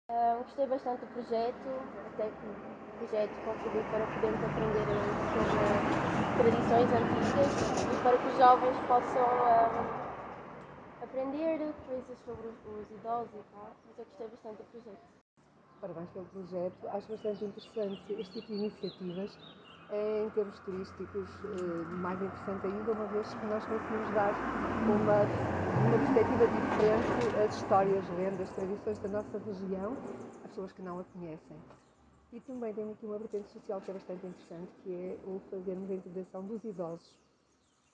Gostei bastante do projeto, até que o projeto contribui para podermos aprender sobre tradições antigas e para que os jovens possam aprender coisas sobre os idosos e tal, mas eu gostei bastante do projeto. Parabéns pelo projeto, acho bastante interessante este tipo de iniciativas. Em termos turísticos, mais interessante ainda, uma vez que nós conseguimos dar uma perspectiva diferente às histórias, lendas, tradições da nossa região, às pessoas que não a conhecem. E também tem aqui uma vertente social que é bastante interessante, que é o fazermos a integração dos idosos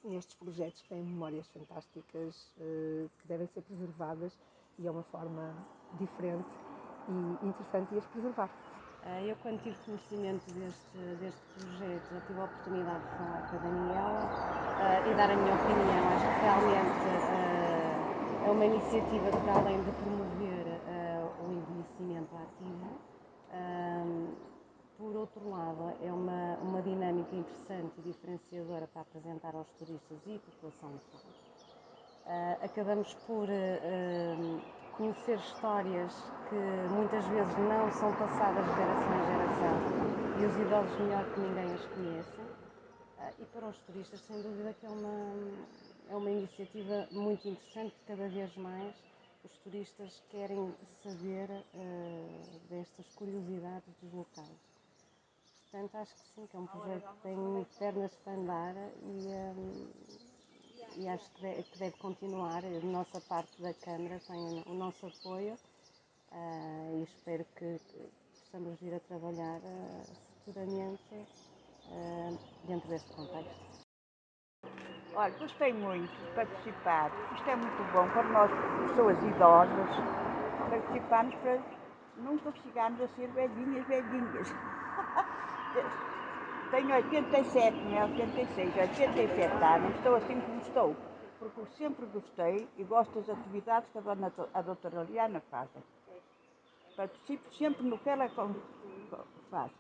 nestes projetos que têm memórias fantásticas, que devem ser preservadas, e é uma forma diferente e interessante de as preservar. Eu, quando tive conhecimento deste projeto, já tive a oportunidade de falar com a Daniela e dar a minha opinião. Acho que realmente é uma iniciativa que, para além de promover o envelhecimento ativo, por outro lado, é uma dinâmica interessante e diferenciadora para apresentar aos turistas e população local. Acabamos por conhecer histórias que muitas vezes não são passadas de geração em geração e os idosos melhor que ninguém as conhecem. E para os turistas, sem dúvida que é uma iniciativa muito interessante, porque cada vez mais os turistas querem saber destas curiosidades dos locais. Portanto, acho que sim, que é um projeto que tem pernas para andar e acho que deve continuar. A nossa parte da Câmara tem o nosso apoio e espero que possamos vir a trabalhar futuramente dentro deste contexto. Olha, gostei muito de participar. Isto é muito bom para nós, pessoas idosas, participarmos para nunca chegarmos a ser velhinhas. Tenho 87, né? 86, 87 anos, estou assim como estou, porque eu sempre gostei e gosto das atividades que a doutora Liana faz. Participo sempre no que ela faz.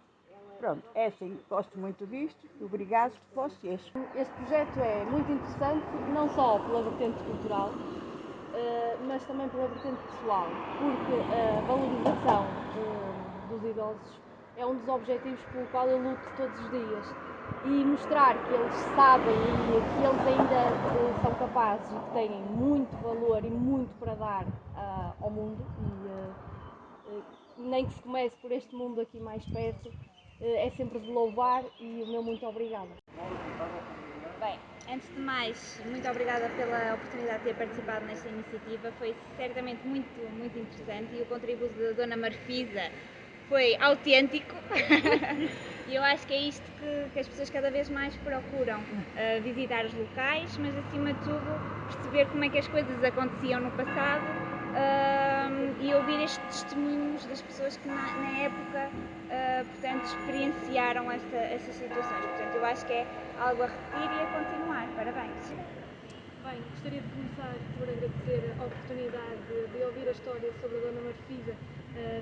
Pronto, é assim, gosto muito disto e obrigado por vocês. Este projeto é muito interessante, não só pela vertente cultural, mas também pela vertente pessoal, porque a valorização dos idosos é um dos objetivos pelo qual eu luto todos os dias. E mostrar que eles sabem e que eles ainda são capazes e que têm muito valor e muito para dar ao mundo, e nem que se comece por este mundo aqui mais perto, é sempre de louvar, e o meu muito obrigada. Bem, antes de mais, muito obrigada pela oportunidade de ter participado nesta iniciativa. Foi certamente muito interessante e o contributo da Dona Marfisa foi autêntico. E eu acho que é isto que as pessoas cada vez mais procuram, visitar os locais, mas acima de tudo perceber como é que as coisas aconteciam no passado e ouvir estes testemunhos das pessoas que na época portanto, experienciaram essas situações. Portanto, eu acho que é algo a repetir e a continuar. Parabéns! Bem, gostaria de começar por agradecer a oportunidade de ouvir a história sobre a Dona Marfisa,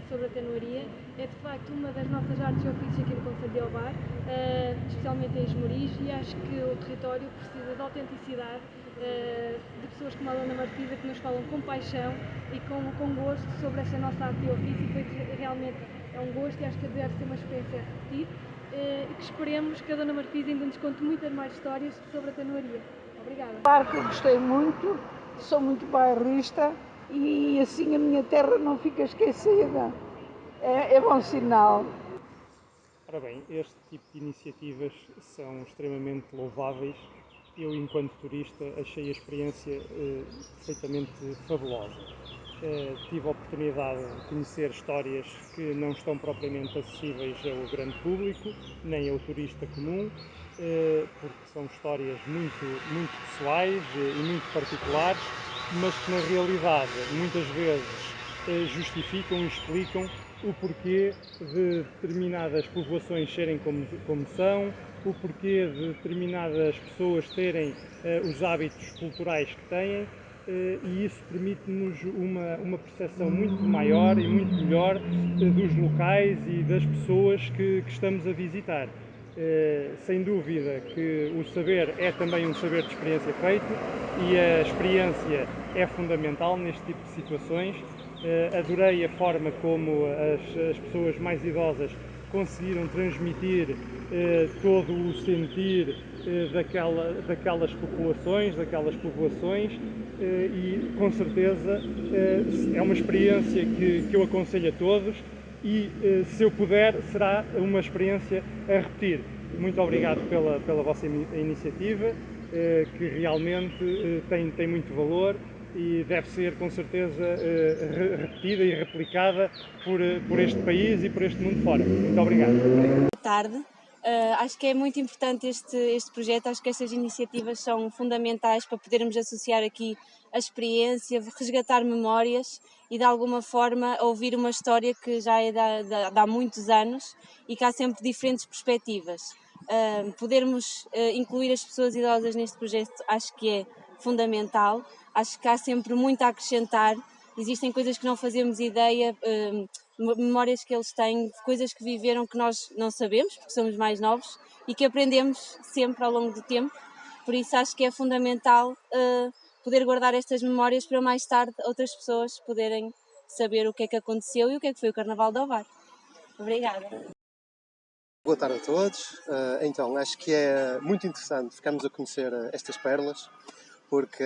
sobre a canoaria. É de facto uma das nossas artes e ofícios aqui no Concelho de Ovar, especialmente em Esmoriz, e acho que o território precisa de autenticidade, de pessoas como a Dona Marfisa, que nos falam com paixão e com gosto sobre esta nossa arte e ofício, pois realmente é um gosto e acho que deve ser uma experiência a repetir, e que esperemos que a Dona Marfisa ainda nos conte muitas mais histórias sobre a canoaria. Obrigada. Claro que eu gostei muito, sou muito bairrista e assim a minha terra não fica esquecida. É bom sinal. Ora bem, este tipo de iniciativas são extremamente louváveis. Eu, enquanto turista, achei a experiência perfeitamente fabulosa. Tive a oportunidade de conhecer histórias que não estão propriamente acessíveis ao grande público, nem ao turista comum, porque são histórias muito pessoais e muito particulares, mas que na realidade muitas vezes justificam e explicam o porquê de determinadas povoações serem como são, o porquê de determinadas pessoas terem os hábitos culturais que têm, e isso permite-nos uma percepção muito maior e muito melhor dos locais e das pessoas que estamos a visitar. Sem dúvida que o saber é também um saber de experiência feito, e a experiência é fundamental neste tipo de situações, Adorei a forma como as pessoas mais idosas conseguiram transmitir todo o sentir daquelas populações e com certeza é uma experiência que eu aconselho a todos e se eu puder será uma experiência a repetir. Muito obrigado pela vossa iniciativa, que realmente tem muito valor e deve ser com certeza repetida e replicada por este país e por este mundo fora. Muito obrigado. Boa tarde. Acho que é muito importante este projeto, acho que estas iniciativas são fundamentais para podermos associar aqui a experiência, resgatar memórias e de alguma forma ouvir uma história que já é de há muitos anos e que há sempre diferentes perspectivas. Podermos incluir as pessoas idosas neste projeto acho que é fundamental, acho que há sempre muito a acrescentar, existem coisas que não fazemos ideia, memórias que eles têm, coisas que viveram que nós não sabemos, porque somos mais novos, e que aprendemos sempre ao longo do tempo, por isso acho que é fundamental poder guardar estas memórias para mais tarde outras pessoas poderem saber o que é que aconteceu e o que é que foi o Carnaval de Ovar. Obrigada. Boa tarde a todos. Então, acho que é muito interessante ficarmos a conhecer estas pérolas, porque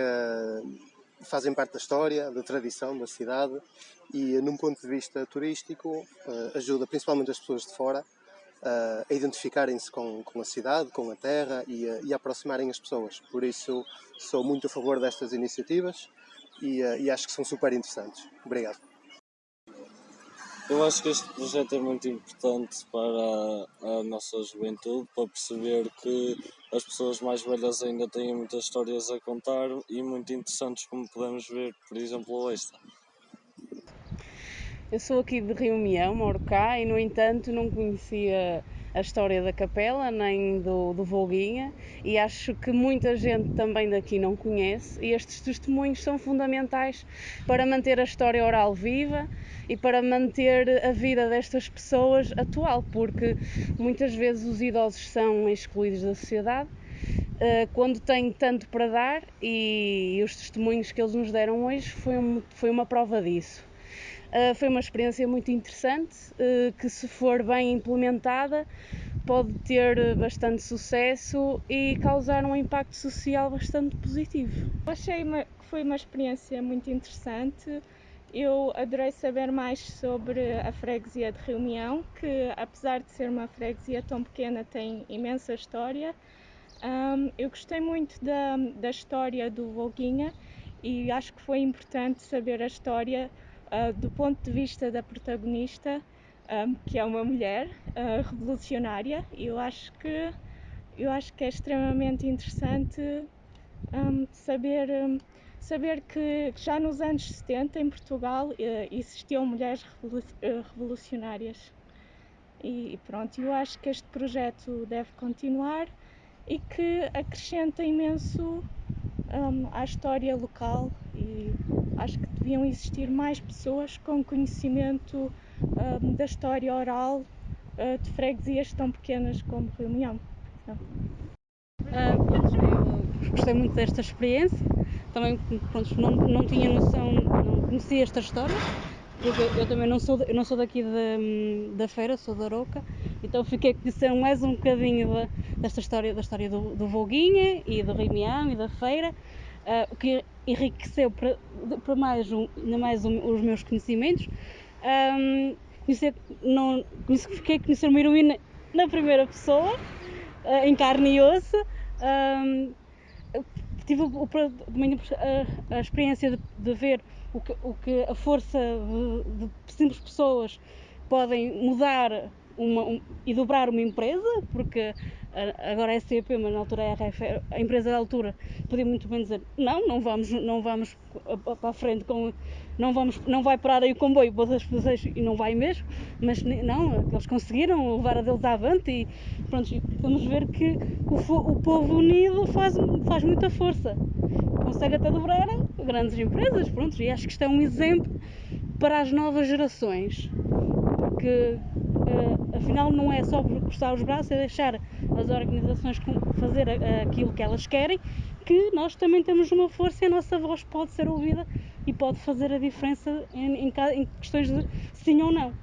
fazem parte da história, da tradição da cidade e, num ponto de vista turístico, ajuda principalmente as pessoas de fora a identificarem-se com a cidade, com a terra e a aproximarem as pessoas. Por isso, sou muito a favor destas iniciativas e acho que são super interessantes. Obrigado. Eu acho que este projeto é muito importante para a nossa juventude, para perceber que as pessoas mais velhas ainda têm muitas histórias a contar e muito interessantes, como podemos ver, por exemplo, esta. Eu sou aqui de Rio Mião, moro cá, e no entanto não conhecia a história da capela nem do Volguinha, e acho que muita gente também daqui não conhece, e estes testemunhos são fundamentais para manter a história oral viva e para manter a vida destas pessoas atual, porque muitas vezes os idosos são excluídos da sociedade quando têm tanto para dar, e os testemunhos que eles nos deram hoje foi uma prova disso. Foi uma experiência muito interessante, que se for bem implementada pode ter bastante sucesso e causar um impacto social bastante positivo. Achei que foi uma experiência muito interessante. Eu adorei saber mais sobre a freguesia de Rio Mião, que apesar de ser uma freguesia tão pequena tem imensa história. Eu gostei muito da história do Volguinha e acho que foi importante saber a história do ponto de vista da protagonista, que é uma mulher revolucionária. Eu acho que é extremamente interessante saber que já nos anos 70 em Portugal existiam mulheres revolucionárias. E pronto, eu acho que este projeto deve continuar e que acrescenta imenso à história local, e acho que deviam existir mais pessoas com conhecimento da história oral de freguesias tão pequenas como Rio Mião. Eu gostei muito desta experiência, também pronto, não tinha noção, não conhecia esta história, porque eu também não sou daqui da feira, sou da Aroca, então fiquei a conhecer mais um bocadinho da história do Volguinha e do Rio Mião e da feira, o que enriqueceu para mais os meus conhecimentos. Fiquei a conhecer uma heroína na primeira pessoa, em carne e osso. Tive a experiência de ver o que a força de simples pessoas podem mudar e dobrar uma empresa, porque agora é a SCP, mas na altura é a empresa da altura, podia muito bem dizer não vamos para a frente, não vai parar aí o comboio para outras pessoas, e não vai mesmo, mas não, eles conseguiram levar a deles avante e pronto, vamos ver que o povo unido faz muita força, consegue até dobrar grandes empresas, pronto, e acho que isto é um exemplo para as novas gerações, porque afinal não é só por cruzar os braços, é deixar as organizações fazer aquilo que elas querem, que nós também temos uma força e a nossa voz pode ser ouvida e pode fazer a diferença em questões de sim ou não.